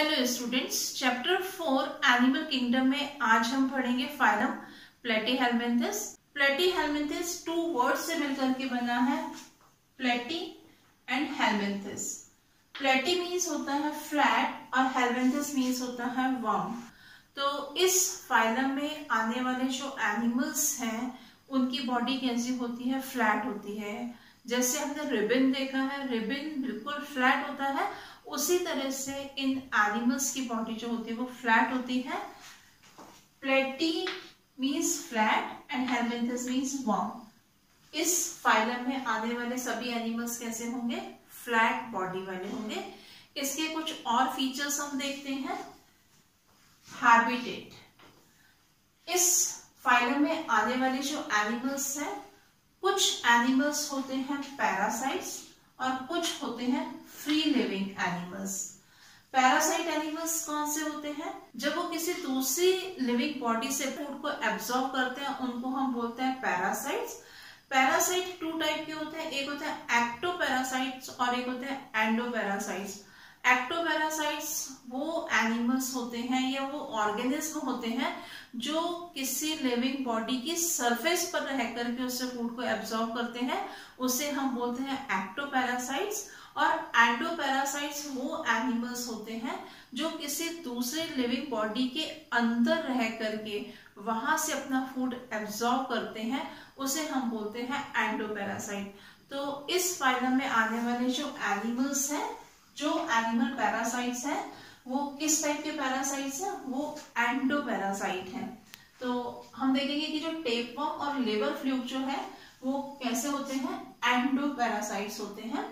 Hello students, chapter 4 animal kingdom में आज हम पढ़ेंगे फाइलम प्लेटीहेलमिन्थस। प्लेटीहेलमिन्थस टू वर्ड्स से मिलकर के बना है, प्लेटी एंड हेलमिन्थस। प्लेटी मीन्स होता है फ्लैट और हेलमिन्थस मीन्स होता है वर्म। तो इस फाइलम में आने वाले जो एनिमल्स हैं उनकी बॉडी कैसी होती है, फ्लैट होती है। जैसे हमने रिबन देखा है, रिबन बिल्कुल फ्लैट होता है, उसी तरह से इन एनिमल्स की बॉडी जो होती है वो फ्लैट होती है। Platy means flat and helminthes means worm. इस फाइलम में आने वाले सभी एनिमल्स कैसे होंगे, फ्लैट बॉडी वाले होंगे। इसके कुछ और फीचर्स हम देखते हैं। हैबिटेट, इस फाइलम में आने वाले जो एनिमल्स हैं, कुछ एनिमल्स होते हैं पैरासाइट्स और कुछ होते हैं free living animals. Parasite animals कौन से होते हैं? जब वो किसी दूसरी लिविंग बॉडी से फूड को एब्जॉर्ब करते हैं उनको हम बोलते हैं पैरासाइट्स। पैरासाइट टू टाइप के होते हैं, एक होते हैं एक्टोपैरासाइट्स और एक होते हैं एंडोपैरासाइट्स। एक्टोपैरासाइट्स वो एनिमल्स होते हैं या वो ऑर्गेनिज्म होते हैं जो किसी लिविंग बॉडी की सरफेस पर रह करके उससे फूड को एब्जॉर्ब करते हैं, उसे हम बोलते हैं एक्टोपैरासाइट्स। और एंडोपैरासाइट्स वो एनिमल्स होते हैं जो किसी दूसरे लिविंग बॉडी के अंदर रह करके वहां से अपना फूड एब्जॉर्ब करते हैं, उसे हम बोलते हैं एंडोपैरासाइट। तो इस फाइलम में आने वाले जो एनिमल्स हैं, जो एनिमल पैरासाइट्स हैं, वो किस टाइप के पैरासाइट्स हैं? वो एंडोपैरासाइट हैं। तो हम देखेंगे कि जो टेपवर्म और लिवर फ्लूक जो है वो कैसे होते हैं, एंडोपैरासाइट्स होते हैं।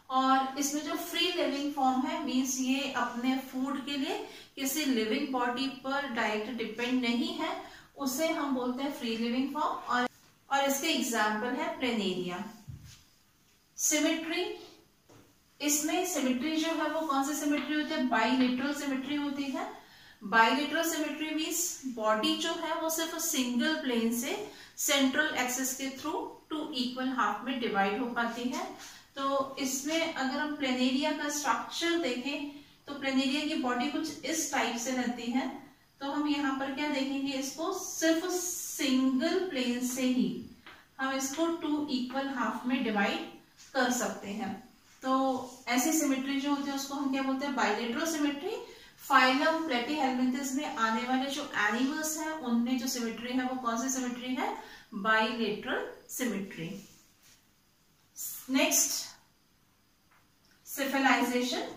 और इसमें जो फ्री लिविंग फॉर्म है मीन्स ये अपने फूड के लिए किसी लिविंग बॉडी पर डायरेक्ट डिपेंड नहीं है, उसे हम बोलते हैं फ्री लिविंग फॉर्म। और इसके एग्जाम्पल है प्लेनेरिया। सिमेट्री, इसमें सिमेट्री जो है वो कौन सी सिमेट्री होती है? बाइलेटरल सिमेट्री होती है। बाइलेटरल सिमेट्री मीन्स बॉडी जो है वो सिर्फ सिंगल प्लेन से सेंट्रल एक्सिस के थ्रू टू इक्वल हाफ में डिवाइड हो पाती है। तो इसमें अगर हम प्लेनेरिया का स्ट्रक्चर देखें तो प्लेनेरिया की बॉडी कुछ इस टाइप से रहती है। तो हम यहाँ पर क्या देखेंगे, इसको सिर्फ सिंगल प्लेन से ही हम इसको टू इक्वल हाफ में डिवाइड कर सकते हैं। तो ऐसी सिमेट्री जो होती है उसको हम क्या बोलते हैं, बाइलेटरल सिमेट्री। फाइलम प्लेटीहेलमिन्थस में आने वाले जो एनिमल्स हैं उनमें जो सिमेट्री है वो कौन सी सिमेट्री है? Bilateral symmetry. Next, cephalisation.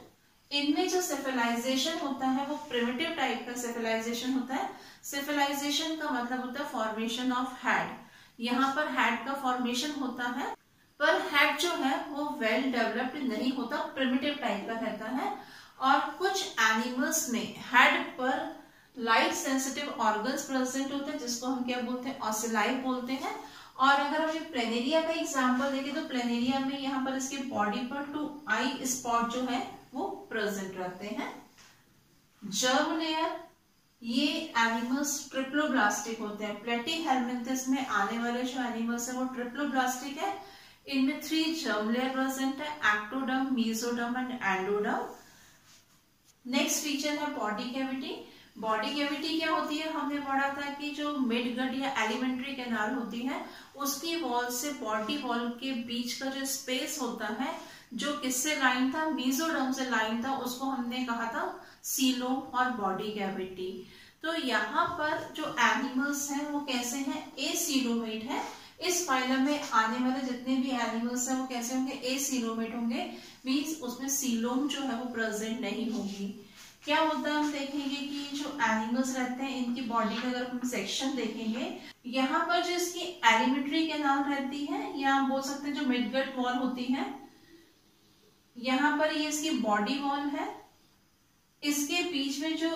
इनमें जो सिफिलाइजेशन होता है वो प्रिमिटिव टाइप का सिफिलाइजेशन होता है। सिफिलाइजेशन का मतलब होता है फॉर्मेशन ऑफ हेड। यहाँ पर हेड का फॉर्मेशन होता है, पर हेड जो है वो वेल डेवलप्ड नहीं होता, प्रिमिटिव टाइप का रहता है। और कुछ एनिमल्स में हेड पर लाइट सेंसिटिव ऑर्गन्स प्रेजेंट होते हैं जिसको हम क्या बोलते हैं, ऑसिलाई बोलते हैं। और अगर हम प्लेनेरिया का एग्जांपल देखें तो प्लेनेरिया में यहाँ पर इसके बॉडी पर 2 आई स्पॉट जो है वो प्रेजेंट रहते हैं। जर्म लेयर, ये एनिमल्स ट्रिप्लोब्लास्टिक होते हैं। प्लेटीहेलमिन्थस में आने वाले जो एनिमल्स है वो ट्रिप्लोब्लास्टिक है। इनमें 3 जर्म लेयर प्रेजेंट है, ectoderm, mesoderm and endoderm. Next feature है बॉडी कैविटी। बॉडी कैविटी क्या होती है? हमने पढ़ा था कि जो मिड गट या एलिमेंट्री कैनाल होती है उसकी वॉल से बॉडी वॉल के बीच का जो स्पेस होता है, जो किससे लाइन था? मेसोडर्म से लाइन था, उसको हमने कहा था सीलोम और बॉडी कैविटी। तो यहाँ पर जो एनिमल्स हैं वो कैसे हैं? एसीलोमेट है। इस फाइलम में आने वाले जितने भी एनिमल्स हैं वो कैसे होंगे? एसीलोमेट होंगे, मीन्स उसमें सीलोम जो है वो प्रेजेंट नहीं होगी। क्या होता है, हम देखेंगे कि जो एनिमल्स रहते हैं इनकी बॉडी का अगर हम सेक्शन देखेंगे, यहाँ पर जो इसकी एलिमेंट्री कैनाल रहती है या हम बोल सकते हैं जो मिडगट वॉल होती है, यहाँ पर ये इसकी बॉडी वॉल है। इसके बीच में जो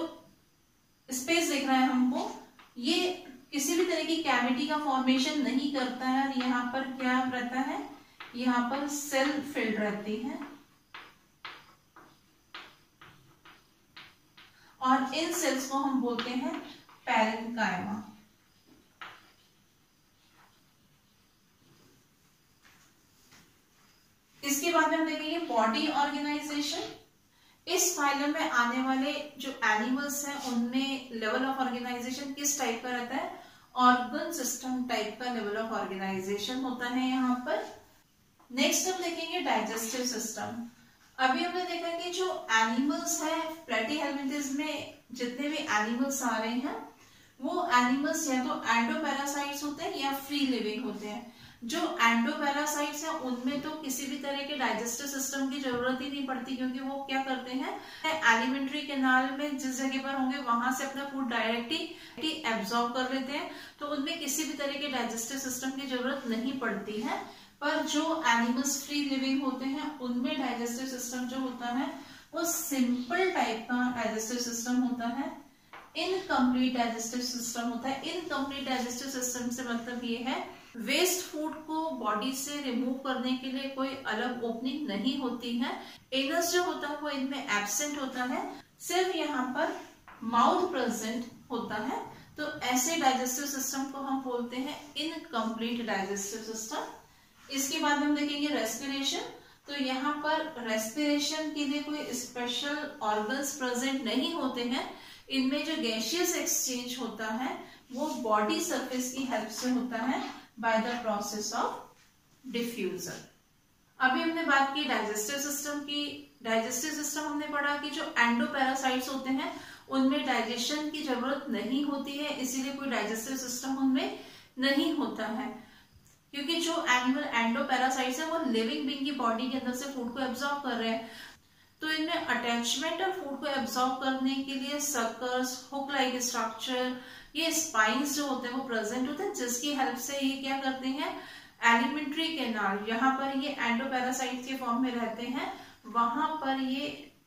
स्पेस दिख रहा है हमको, ये किसी भी तरह की कैविटी का फॉर्मेशन नहीं करता है। और यहाँ पर क्या रहता है, यहाँ पर सेल फिल्ड रहती है और इन सेल्स को हम बोलते हैं पैरेन्काइमा। इसके बाद में हम देखेंगे बॉडी ऑर्गेनाइजेशन। इस फाइलम में आने वाले जो एनिमल्स हैं उनमें लेवल ऑफ ऑर्गेनाइजेशन किस टाइप का रहता है, ऑर्गन सिस्टम टाइप का लेवल ऑफ ऑर्गेनाइजेशन होता है यहाँ पर। नेक्स्ट हम देखेंगे डाइजेस्टिव सिस्टम। अभी हमने देखा कि जो एनिमल्स है प्लेटीहेल्मिंथेस में जितने भी एनिमल्स आ रहे हैं वो एनिमल्स या तो एंडोपैरासाइट्स होते हैं या फ्री लिविंग होते हैं। जो एंडोपैरासाइट्स हैं उनमें तो किसी भी तरह के डाइजेस्टिव सिस्टम की जरूरत ही नहीं पड़ती, क्योंकि वो क्या करते हैं एलिमेंट्री कैनाल में जिस जगह पर होंगे वहां से अपना फूड डायरेक्टली एब्जॉर्ब कर लेते हैं, तो उनमें किसी भी तरह के डाइजेस्टिव सिस्टम की जरूरत नहीं पड़ती है। पर जो एनिमल्स फ्री लिविंग होते हैं उनमें डाइजेस्टिव सिस्टम जो होता है वो सिंपल टाइप का डाइजेस्टिव सिस्टम होता है, इनकम्प्लीट डाइजेस्टिव सिस्टम होता है। इनकम्प्लीट डाइजेस्टिव सिस्टम से मतलब ये है वेस्ट फूड को बॉडी से रिमूव करने के लिए कोई अलग ओपनिंग नहीं होती है। एनस जो होता है वो इनमें एब्सेंट होता है, सिर्फ यहाँ पर माउथ प्रेजेंट होता है। तो ऐसे डाइजेस्टिव सिस्टम को हम बोलते हैं इनकम्प्लीट डाइजेस्टिव सिस्टम। इसके बाद हम देखेंगे रेस्पिरेशन। तो यहाँ पर रेस्पिरेशन के लिए कोई स्पेशल ऑर्गन्स प्रेजेंट नहीं होते हैं। इनमें जो गैसियस एक्सचेंज होता है वो बॉडी सरफेस की हेल्प से होता है by the process of diffusion. अभी हमने बात की डाइजेस्टिव सिस्टम की। डाइजेस्टिव सिस्टम हमने पढ़ा कि जो एंडोपैरासाइट्स होते हैं उनमें डाइजेशन की जरूरत नहीं होती है, इसीलिए कोई डाइजेस्टिव सिस्टम उनमें नहीं होता है, क्योंकि जो एनिमल एंडोपैरासाइट्स है वो लिविंग बीइंग की बॉडी के अंदर से फूड को एब्जॉर्ब कर रहे हैं। तो इनमें अटैचमेंट और फूड को एब्जॉर्ब करने के लिए सर्कस, हुक लाइक स्ट्रक्चर, ये स्पाइन्स जो होते हैं वो प्रेजेंट होते हैं, जिसकी हेल्प से ये क्या करते हैं एलिमेंट्री कैनाल, यहाँ पर ये एंडोपैरासाइट के फॉर्म में रहते हैं, वहां पर ये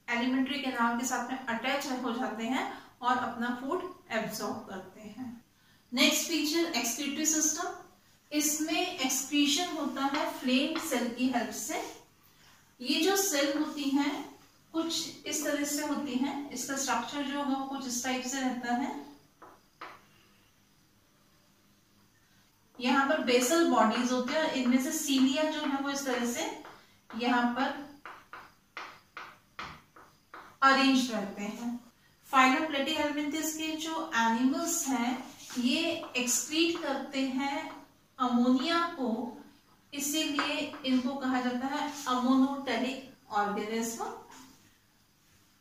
एलिमेंट्री कैनाल के साथ में अटैच हो जाते हैं और अपना फूड एब्जॉर्ब करते हैं। Next feature excretory system. इसमें एक्सक्रीशन होता है फ्लेम सेल की हेल्प से। ये जो सेल होती हैं कुछ इस तरह से होती हैं, इसका स्ट्रक्चर जो होगा वो कुछ इस टाइप से रहता है। यहाँ पर बेसल बॉडीज होते हैं और इनमें से सीलिया जो है वो इस तरह से यहाँ पर अरेंज रहते हैं। फाइलम प्लेटीहेल्मिंथेस के जो एनिमल्स हैं ये एक्सक्रीट करते हैं अमोनिया को, इसीलिए इनको कहा जाता है अमोनोटेलिक ऑर्गेनिज्म।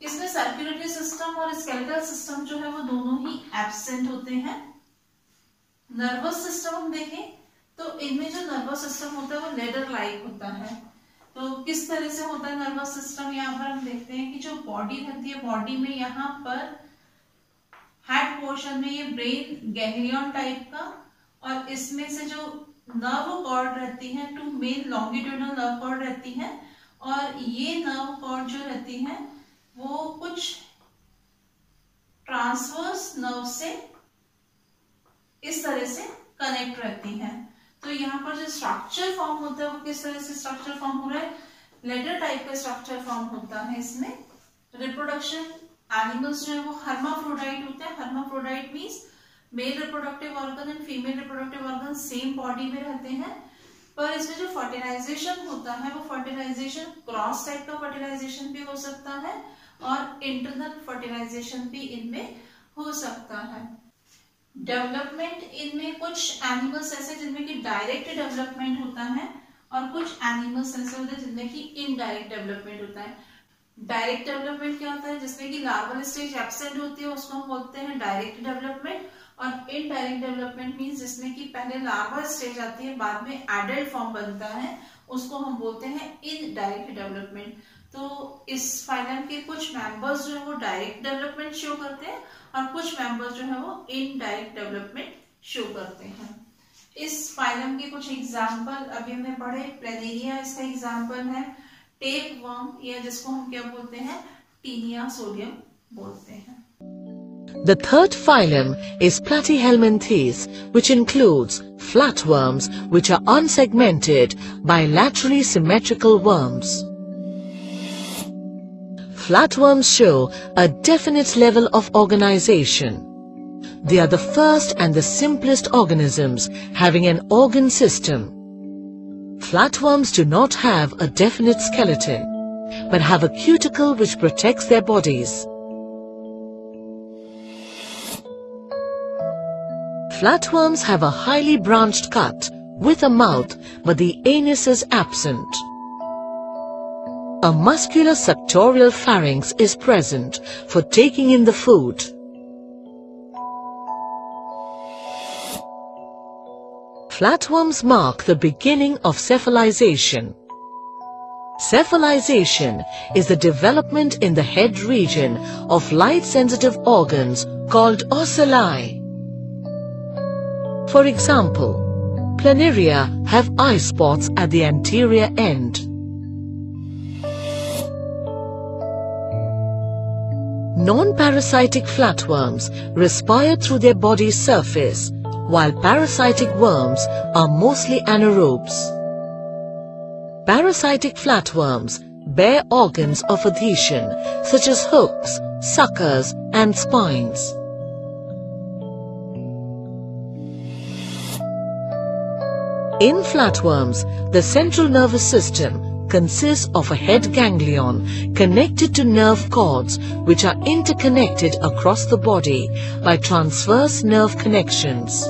इसमें सर्कुलेटरी सिस्टम और स्केलेटल सिस्टम जो है वो दोनों ही एब्सेंट होते हैं। नर्वस सिस्टम हम देखें तो इनमें जो नर्वस सिस्टम होता है वो लेडर लाइक होता है। तो किस तरह से होता है नर्वस सिस्टम, यहाँ पर हम देखते हैं कि जो बॉडी रहती है बॉडी में यहाँ पर हेड पोर्शन में ये ब्रेन गैंग्लियन टाइप का, और इसमें से जो नर्व कॉर्ड रहती है two main longitudinal nerve cord रहती है, और ये नर्व कॉर्ड जो रहती है वो कुछ ट्रांसवर्स नर्व से इस तरह से कनेक्ट रहती हैं। तो यहाँ पर जो स्ट्रक्चर फॉर्म होता है वो किस तरह से स्ट्रक्चर फॉर्म हो रहा है, लेडर टाइप का स्ट्रक्चर फॉर्म होता है। इसमें रिप्रोडक्शन एनिमल्स जो है वो हर्माफ्रोडाइट होते हैं। Hermaphrodite means male reproductive organ and female reproductive organ same body में रहते हैं, पर इसमें जो फर्टिलाइजेशन होता है वो फर्टिलाइजेशन क्रॉस टाइप का फर्टिलाइजेशन भी हो सकता है और इंटरनल फर्टिलाइजेशन भी इनमें हो सकता है। डेवलपमेंट इनमें कुछ एनिमल्स ऐसे जिनमें कि डायरेक्ट डेवलपमेंट होता है और कुछ एनिमल्स ऐसे होते हैं जिनमें कि इनडायरेक्ट डेवलपमेंट होता है। डायरेक्ट डेवलपमेंट क्या होता है, जिसमें कि लार्वल स्टेज एब्सेंट होती है उसको हम बोलते हैं डायरेक्ट डेवलपमेंट, और इनडायरेक्ट डेवलपमेंट मींस जिसमें कि पहले लार्वल स्टेज आती है बाद में एडल्ट फॉर्म बनता है उसको हम बोलते हैं इनडायरेक्ट डेवलपमेंट। तो इस फाइलम के कुछ मेंबर्स जो है वो डायरेक्ट डेवलपमेंट शो करते हैं और कुछ मेंबर्स जो है वो इनडायरेक्ट डेवलपमेंट शो करते हैं। इस फाइलम के कुछ एग्जाम्पल अभी हमने पढ़े। प्लेनेरिया इसका एग्जाम्पल है, टेप वर्म या जिसको हम क्या बोलते हैं टीनिया सोडियम बोलते हैं। The third phylum is Platyhelminthes, which includes flatworms, which are unsegmented bilaterally symmetrical worms. Flatworms show a definite level of organization. They are the first and the simplest organisms having an organ system. Flatworms do not have a definite skeleton. but have a cuticle which protects their bodies. Flatworms have a highly branched cut with a mouth, but the anus is absent. A muscular suctorial pharynx is present for taking in the food. Flatworms mark the beginning of cephalization. Cephalization is the development in the head region of light-sensitive organs called ocelli. For example, Planaria have eye spots at the anterior end. Non-parasitic flatworms respire through their body's surface, while parasitic worms are mostly anaerobes. Parasitic flatworms bear organs of adhesion such as hooks, suckers and spines. In flatworms, the central nervous system consists of a head ganglion connected to nerve cords which are interconnected across the body by transverse nerve connections.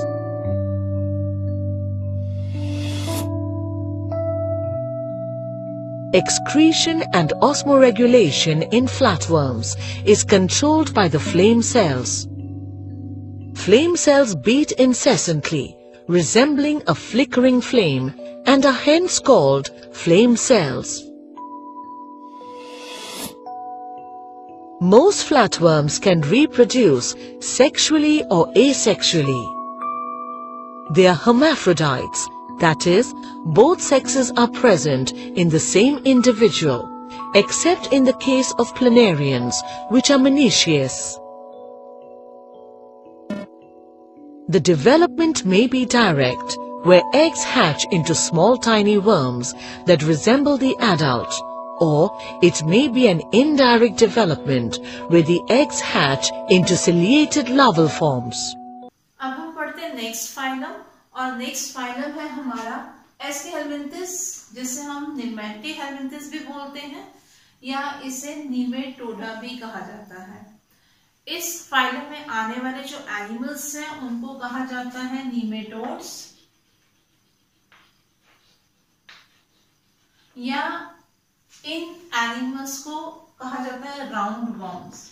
Excretion and osmoregulation in flatworms is controlled by the flame cells. Flame cells beat incessantly, resembling a flickering flame, and are hence called flame cells. Most flatworms can reproduce sexually or asexually. They are hermaphrodites, that is, both sexes are present in the same individual, except in the case of planarians, which are monoecious. The development may be direct, where eggs hatch into small tiny worms that resemble the adult, or it may be an indirect development where the eggs hatch into ciliated larval forms. अब हम पढ़ते हैं next phylum, और next phylum है हमारा एस्केहेलमिंथिस, जिसे हम निमेटीहेलमिंथिस भी बोलते हैं या इसे नीमेटोडा भी कहा जाता है। इस फाइलम में आने वाले जो एनिमल्स हैं उनको कहा जाता है नीमेटोड्स, या इन एनिमल्स को कहा जाता है राउंड वॉर्म्स।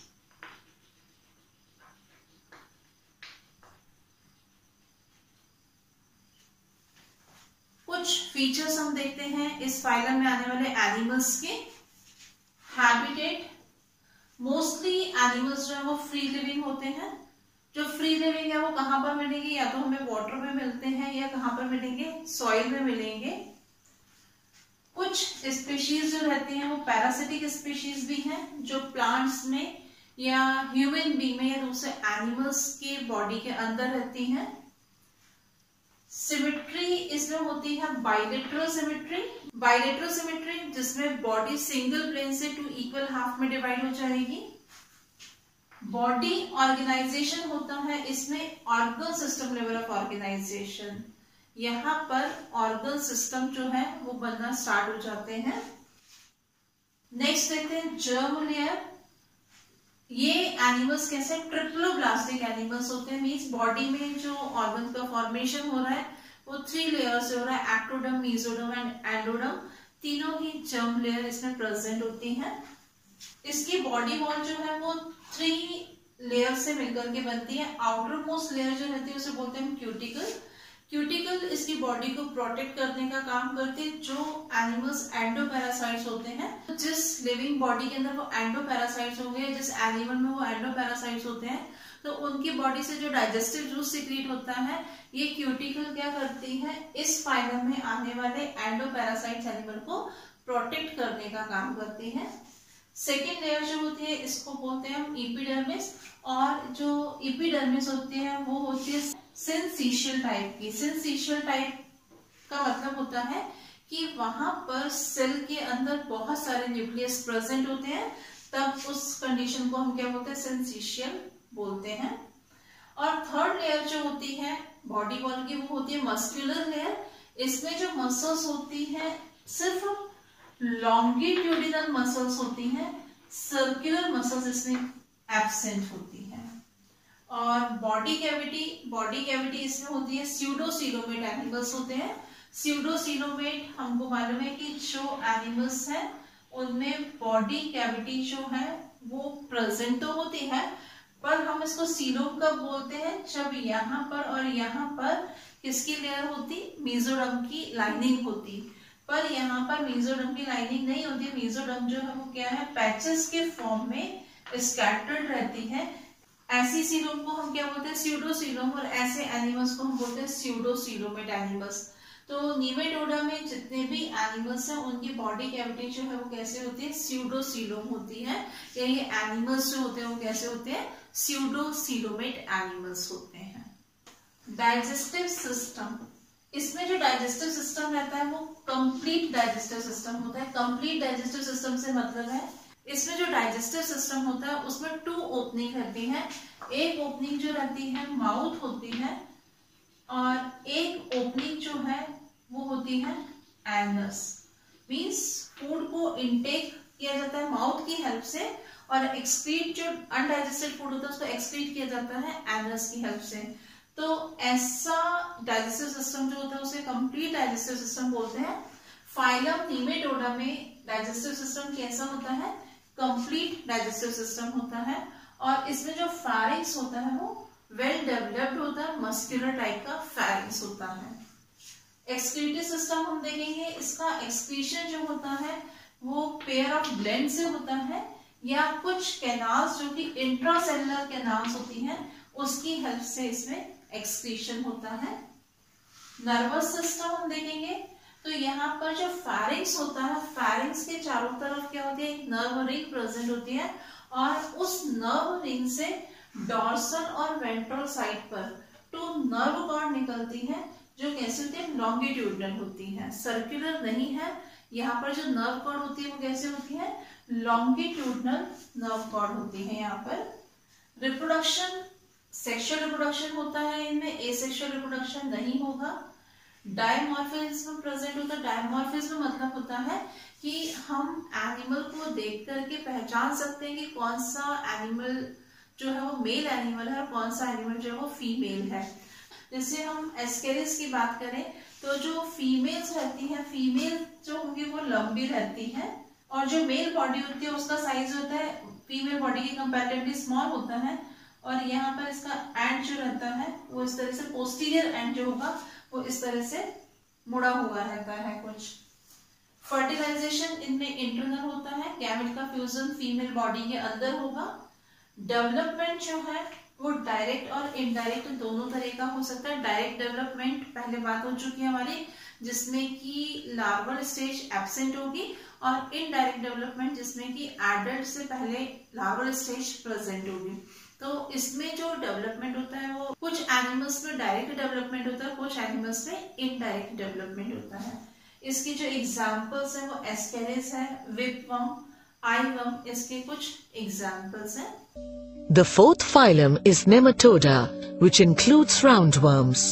कुछ फीचर्स हम देखते हैं इस फाइलम में आने वाले एनिमल्स के। हैबिटेट, मोस्टली एनिमल्स जो है वो फ्री लिविंग होते हैं। जो फ्री लिविंग है वो कहां पर मिलेंगे, या तो हमें वाटर में मिलते हैं या कहां पर मिलेंगे, सॉइल में मिलेंगे। कुछ स्पीशीज जो रहती हैं वो पैरासिटिक स्पीशीज भी हैं, जो प्लांट्स में या ह्यूमन बीइंग में या दूसरे एनिमल्स के बॉडी के अंदर रहती हैं। सिमेट्री इसमें होती है बाइलेटरल सिमेट्री। बाइलेटरल सिमेट्री जिसमें बॉडी सिंगल प्लेन से 2 इक्वल हाफ में डिवाइड हो जाएगी। बॉडी ऑर्गेनाइजेशन होता है इसमें organ system level of organisation. यहाँ पर ऑर्गन सिस्टम जो है वो बनना स्टार्ट हो जाते हैं। नेक्स्ट देखते हैं जर्म लेयर। ये एनिमल्स कैसे ट्रिप्लोब्लास्टिक एनिमल्स होते हैं, मीन्स बॉडी में जो ऑर्गन का फॉर्मेशन हो रहा है वो 3 लेयर से हो रहा है, एक्टोडर्म, मेसोडर्म एंड एंडोडर्म। तीनों ही जर्म लेयर इसमें प्रेजेंट होती हैं। इसकी बॉडी वॉल जो है वो 3 लेयर से मिलकर के बनती है। आउटर मोस्ट लेयर जो रहती है उसे बोलते हैं क्यूटिकल। क्यूटिकल इसकी बॉडी को प्रोटेक्ट करने का काम करते हैं। जो एनिमल्स एंडोपैरासाइट्स होते हैं, जिस लिविंग बॉडी के अंदर वो एंडोपैरासाइट्स होंगे, जिस एनिमल में वो एंडोपैरासाइट्स होते हैं, तो उनकी बॉडी से जो डाइजेस्टिव जूस सीक्रेट होता है, ये क्यूटिकल क्या करती है, इस फाइलम में आने वाले एंडोपैरासाइट्स एनिमल को प्रोटेक्ट करने का काम करती है। सेकेंड लेयर जो होती है इसको बोलते हैं हम इपिडर्मिस, और जो इपिडर्मिस होती है वो होती है सिंसीशियल टाइप की। सिंसीशियल टाइप का मतलब होता है कि वहां पर सेल के अंदर बहुत सारे न्यूक्लियस प्रेजेंट होते हैं, तब उस कंडीशन को हम क्या बोलते हैं, सिंसीशियल बोलते हैं। और थर्ड लेयर जो होती है बॉडी वॉल की वो होती है मस्कुलर लेयर। इसमें जो मसल्स होती है सिर्फ लॉन्गिट्यूडिनल मसल्स होती हैं, सर्कुलर मसल्स इसमें एब्सेंट होती हैं। और बॉडी कैविटी इसमें होती है, स्यूडोसीलोमेट एनिमल्स होते हैं। स्यूडोसीलोमेट हमको मालूम है कि जो एनिमल्स हैं उनमें बॉडी कैविटी जो है वो प्रेजेंट तो होती है, पर हम इसको सीलोम कब बोलते हैं, जब यहाँ पर और यहाँ पर किसकी लेयर होती, मेसोडर्म की लाइनिंग होती। पर यहाँ पर मेसोडर्म की लाइनिंग नहीं होती, मेसोडर्म जो है वो क्या है, पैचेस के फॉर्म में स्कैटर्ड रहती है। ऐसी सीलोम को हम क्या बोलते हैं, स्यूडोसीलोम, और ऐसे एनिमल्स को हम बोलते हैं स्यूडोसीलोमेट एनिमल्स। तो नीमेटोडा में जितने भी एनिमल्स हैं उनकी बॉडी कैविटी जो है वो कैसे होती है, स्यूडोसीलोम होती है, या ये एनिमल्स जो होते हैं वो कैसे होते हैं, स्यूडोसीलोमेट एनिमल्स होते हैं। डाइजेस्टिव सिस्टम, इसमें जो डाइजेस्टिव सिस्टम रहता है वो कंप्लीट डाइजेस्टिव सिस्टम होता है। कंप्लीट डाइजेस्टिव सिस्टम से मतलब है इसमें जो डाइजेस्टिव सिस्टम होता है उसमें 2 ओपनिंग रहती है। एक ओपनिंग जो रहती है माउथ होती है, और एक ओपनिंग जो है वो होती है एनस। मींस फूड को इनटेक किया जाता है माउथ की हेल्प से, और एक्सक्रीट जो अनडाइजेस्टेड फूड होता है उसको एक्सक्रीट किया जाता है एनस की हेल्प से। तो ऐसा डाइजेस्टिव सिस्टम जो होता है उसे कंप्लीट डाइजेस्टिव सिस्टम बोलते हैं। फाइलम नीमेटोडा में डाइजेस्टिव सिस्टम कैसा होता है, कंप्लीट डाइजेस्टिव सिस्टम होता है, और इसमें जो फेरिंक्स होता है वो वेल डेवलप्ड होता है, मस्कुलर टाइप का फेरिंक्स होता है। एक्सक्रीटरी सिस्टम हम देखेंगे, इसका एक्सक्रीशन जो होता है वो पेयर ऑफ ग्लैंड से होता है, या कुछ कैनाल्स जो कि इंट्रासेलुलर कैनाल्स होती हैं उसकी हेल्प से इसमें एक्सक्रीशन होता है। नर्वस सिस्टम हम देखेंगे, तो यहाँ पर जो फेरिंक्स होता है, फेरिंक्स के चारों तरफ क्या होती है, एक नर्व रिंग प्रेजेंट होती है, और उस नर्व रिंग से डॉर्सल और वेंट्रल साइड पर 2 नर्व कॉर्ड निकलती हैं, जो कैसे होती है, लॉन्गिट्यूडनल होती है, सर्कुलर नहीं है। यहाँ पर जो नर्व कॉर्ड होती है वो कैसे होती है, लॉन्गिट्यूडनल नर्व कॉर्ड होती है। यहाँ पर रिप्रोडक्शन, सेक्सुअल रिप्रोडक्शन होता है इनमें, एसेक्सुअल रिप्रोडक्शन नहीं होगा। डायमॉर्फिज्म प्रेजेंट होता है। डायमॉर्फिज्म मतलब होता है कि हम एनिमल को देख करके पहचान सकते हैं कि कौन सा एनिमल जो है वो मेल एनिमल है और कौन सा एनिमल जो है वो फीमेल है। जैसे हम एस्केरिस की बात करें तो जो फीमेल्स रहती हैं, फीमेल जो होंगी वो लंबी रहती है, और जो मेल बॉडी होती है उसका साइज होता है फीमेल बॉडी के कंपैरेटिवली स्मॉल होता है। और यहाँ पर इसका एंड जो रहता है वो इस तरह से, पोस्टीरियर एंड जो होगा वो इस तरह से मुड़ा हुआ रहता है कुछ। फर्टिलाइजेशन इनमें इंटरनल होता है, गैमेट का फ्यूजन फीमेल बॉडी के अंदर होगा। डेवलपमेंट जो है वो डायरेक्ट और इनडायरेक्ट दोनों तरह का हो सकता है। डायरेक्ट डेवलपमेंट पहले बात हो चुकी है हमारी, जिसमें कि लार्वल स्टेज एब्सेंट होगी, और इनडायरेक्ट डेवलपमेंट जिसमें कि एडल्ट से पहले लार्वल स्टेज प्रेजेंट होगी। तो इसमें जो डेवलपमेंट होता है वो कुछ एनिमल्स में डायरेक्ट डेवलपमेंट होता है, कुछ एनिमल्स में इनडायरेक्ट डेवलपमेंट होता है। इसकी जो एग्जांपल्स है वो एस्केरिस है, विपवर्म, आईवर्म, इसके कुछ एग्जांपल्स हैं। The 4th phylum is Nematoda, which includes roundworms.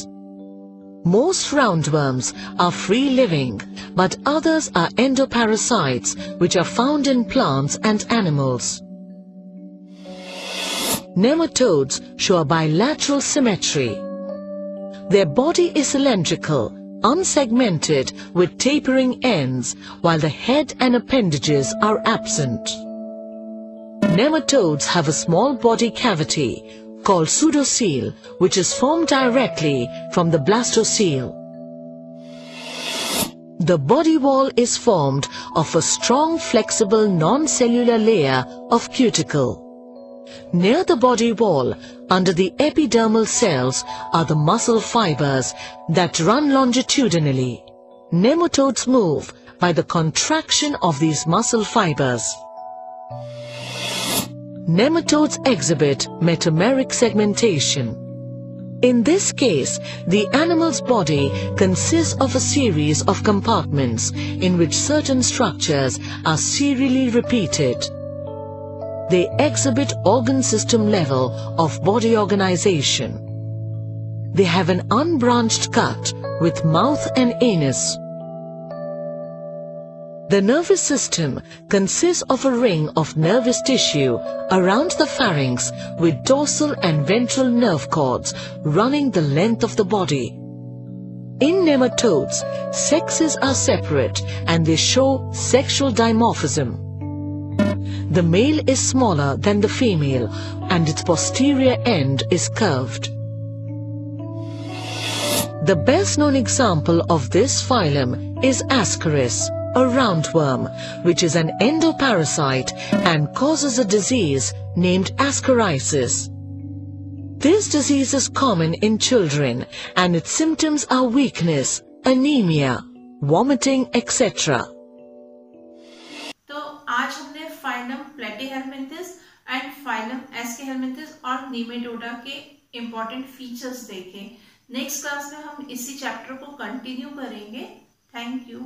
Most roundworms are free-living, but others are endoparasites, which are found in plants and animals. Nematodes show a bilateral symmetry. Their body is cylindrical, unsegmented with tapering ends, while the head and appendages are absent. Nematodes have a small body cavity called pseudocele, which is formed directly from the blastocele. The body wall is formed of a strong, flexible, non-cellular layer of cuticle. Near the body wall, under the epidermal cells, are the muscle fibers that run longitudinally. Nematodes move by the contraction of these muscle fibers. Nematodes exhibit metameric segmentation. In this case, the animal's body consists of a series of compartments in which certain structures are serially repeated. They exhibit organ system level of body organization. They have an unbranched gut with mouth and anus. The nervous system consists of a ring of nervous tissue around the pharynx with dorsal and ventral nerve cords running the length of the body. In nematodes, sexes are separate and they show sexual dimorphism. The male is smaller than the female and its posterior end is curved. The best known example of this phylum is Ascaris, a roundworm, which is an endoparasite and causes a disease named ascariasis. This disease is common in children and its symptoms are weakness, anemia, vomiting, etc. तो आज हमने phylum प्लेटीहेलमिंथस and phylum एस्केहेलमिंथस और नीमेटोडा के important features देखे। Next class में हम इसी chapter को कंटिन्यू करेंगे। Thank you.